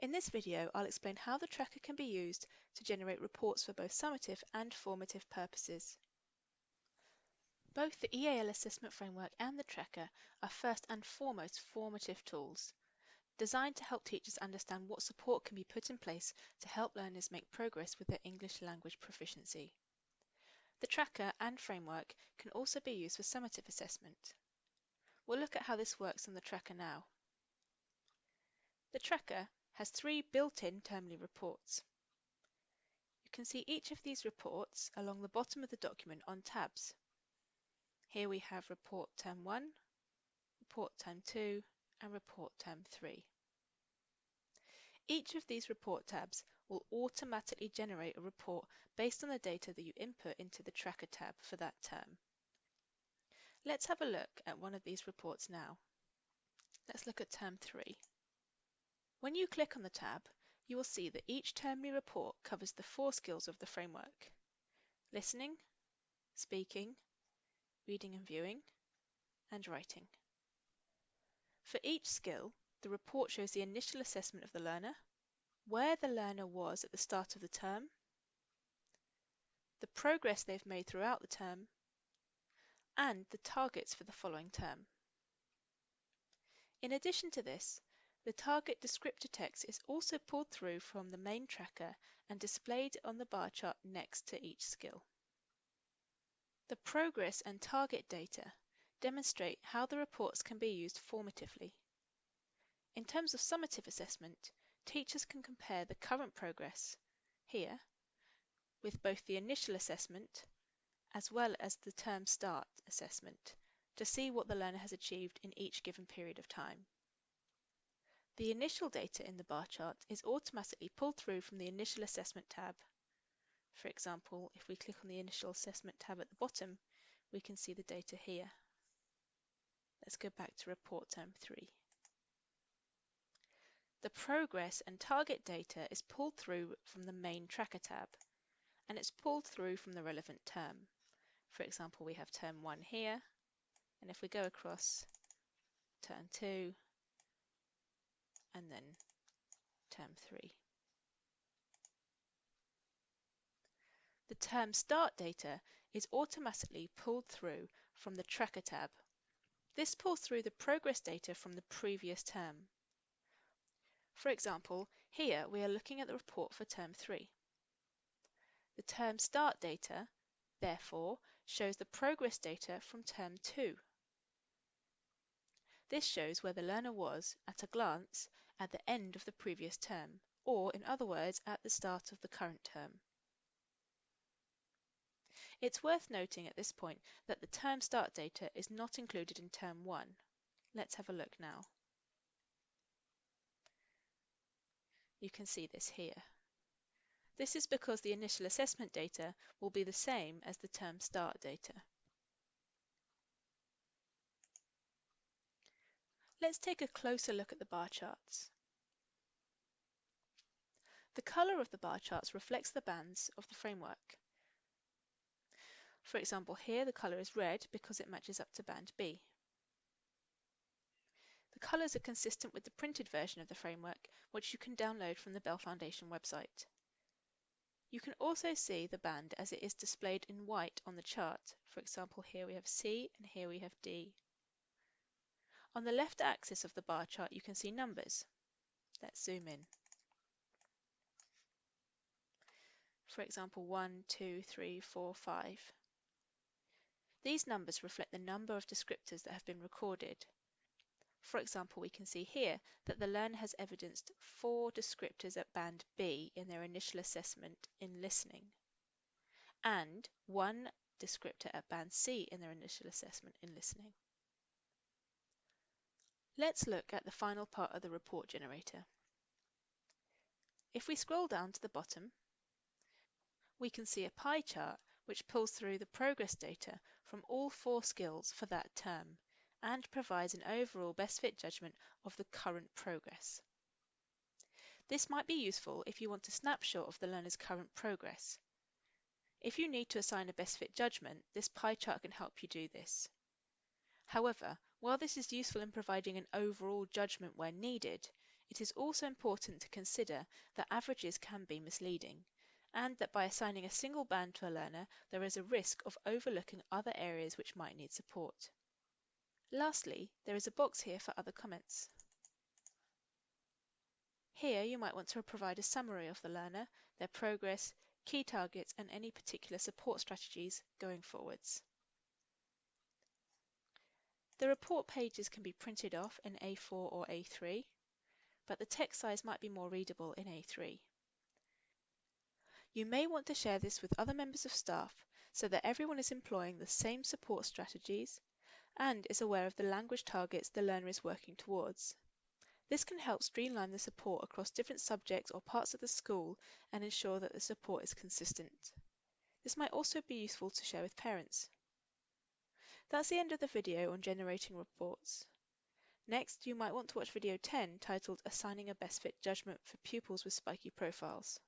In this video, I'll explain how the tracker can be used to generate reports for both summative and formative purposes. Both the EAL assessment framework and the tracker are first and foremost formative tools, designed to help teachers understand what support can be put in place to help learners make progress with their English language proficiency. The tracker and framework can also be used for summative assessment. We'll look at how this works on the tracker now. The tracker has 3 built-in termly reports. You can see each of these reports along the bottom of the document on tabs. Here we have Report Term 1, Report Term 2, and Report Term 3. Each of these report tabs will automatically generate a report based on the data that you input into the Tracker tab for that term. Let's have a look at one of these reports now. Let's look at Term 3. When you click on the tab, you will see that each termly report covers the 4 skills of the framework: listening, speaking, reading and viewing, and writing. For each skill, the report shows the initial assessment of the learner, where the learner was at the start of the term, the progress they've made throughout the term, and the targets for the following term. In addition to this, the target descriptor text is also pulled through from the main tracker and displayed on the bar chart next to each skill. The progress and target data demonstrate how the reports can be used formatively. In terms of summative assessment, teachers can compare the current progress, here, with both the initial assessment as well as the term start assessment to see what the learner has achieved in each given period of time. The initial data in the bar chart is automatically pulled through from the initial assessment tab. For example, if we click on the initial assessment tab at the bottom, we can see the data here. Let's go back to Report Term 3. The progress and target data is pulled through from the main tracker tab, and it's pulled through from the relevant term. For example, we have Term 1 here, and if we go across Term 2, and then Term 3. The term start data is automatically pulled through from the tracker tab. This pulls through the progress data from the previous term. For example, here we are looking at the report for Term 3. The term start data, therefore, shows the progress data from Term 2. This shows where the learner was, at a glance, at the end of the previous term, or in other words, at the start of the current term. It's worth noting at this point that the term start data is not included in Term 1. Let's have a look now. You can see this here. This is because the initial assessment data will be the same as the term start data. Let's take a closer look at the bar charts. The colour of the bar charts reflects the bands of the framework. For example, here the colour is red because it matches up to band B. The colours are consistent with the printed version of the framework, which you can download from the Bell Foundation website. You can also see the band as it is displayed in white on the chart. For example, here we have C and here we have D. On the left axis of the bar chart, you can see numbers. Let's zoom in. For example, 1, 2, 3, 4, 5. These numbers reflect the number of descriptors that have been recorded. For example, we can see here that the learner has evidenced 4 descriptors at band B in their initial assessment in listening, and 1 descriptor at band C in their initial assessment in listening. Let's look at the final part of the report generator. If we scroll down to the bottom, we can see a pie chart which pulls through the progress data from all 4 skills for that term and provides an overall best fit judgment of the current progress. This might be useful if you want a snapshot of the learner's current progress. If you need to assign a best fit judgment, this pie chart can help you do this. However, while this is useful in providing an overall judgment where needed, It is also important to consider that averages can be misleading, and that by assigning a single band to a learner, there is a risk of overlooking other areas which might need support. Lastly, there is a box here for other comments. Here you might want to provide a summary of the learner, their progress, key targets, and any particular support strategies going forwards. The report pages can be printed off in A4 or A3, but the text size might be more readable in A3. You may want to share this with other members of staff so that everyone is employing the same support strategies and is aware of the language targets the learner is working towards. This can help streamline the support across different subjects or parts of the school and ensure that the support is consistent. This might also be useful to share with parents. That's the end of the video on generating reports. Next, you might want to watch video 10 titled Assigning a Best Fit Judgment for Pupils with Spiky Profiles.